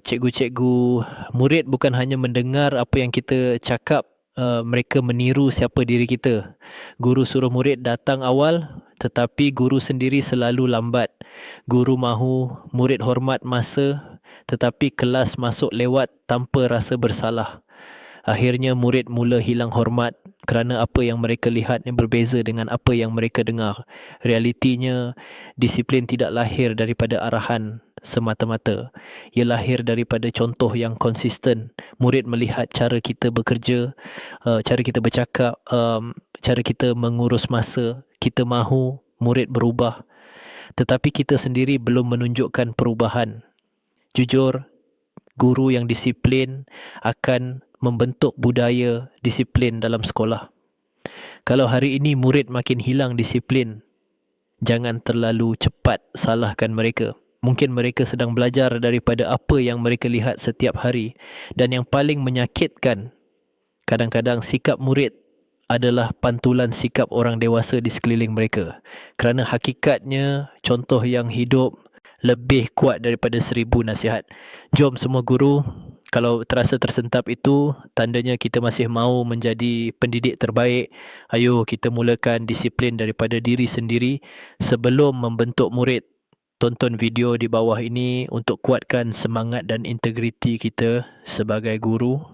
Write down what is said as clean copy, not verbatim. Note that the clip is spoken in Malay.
Cikgu-cikgu, murid bukan hanya mendengar apa yang kita cakap, mereka meniru siapa diri kita. Guru suruh murid datang awal, tetapi guru sendiri selalu lambat. Guru mahu murid hormat masa, tetapi kelas masuk lewat tanpa rasa bersalah. Akhirnya murid mula hilang hormat kerana apa yang mereka lihat yang berbeza dengan apa yang mereka dengar. Realitinya, disiplin tidak lahir daripada arahan semata-mata. Ia lahir daripada contoh yang konsisten. Murid melihat cara kita bekerja, cara kita bercakap, cara kita mengurus masa. Kita mahu murid berubah, tetapi kita sendiri belum menunjukkan perubahan. Jujur, guru yang disiplin akan membentuk budaya disiplin dalam sekolah. Kalau hari ini murid makin hilang disiplin, jangan terlalu cepat salahkan mereka. Mungkin mereka sedang belajar daripada apa yang mereka lihat setiap hari. Dan yang paling menyakitkan, kadang-kadang sikap murid adalah pantulan sikap orang dewasa di sekeliling mereka. Kerana hakikatnya, contoh yang hidup lebih kuat daripada 1000 nasihat. Jom semua guru, kalau terasa tersentap itu, tandanya kita masih mahu menjadi pendidik terbaik. Ayo kita mulakan disiplin daripada diri sendiri sebelum membentuk murid. Tonton video di bawah ini untuk kuatkan semangat dan integriti kita sebagai guru.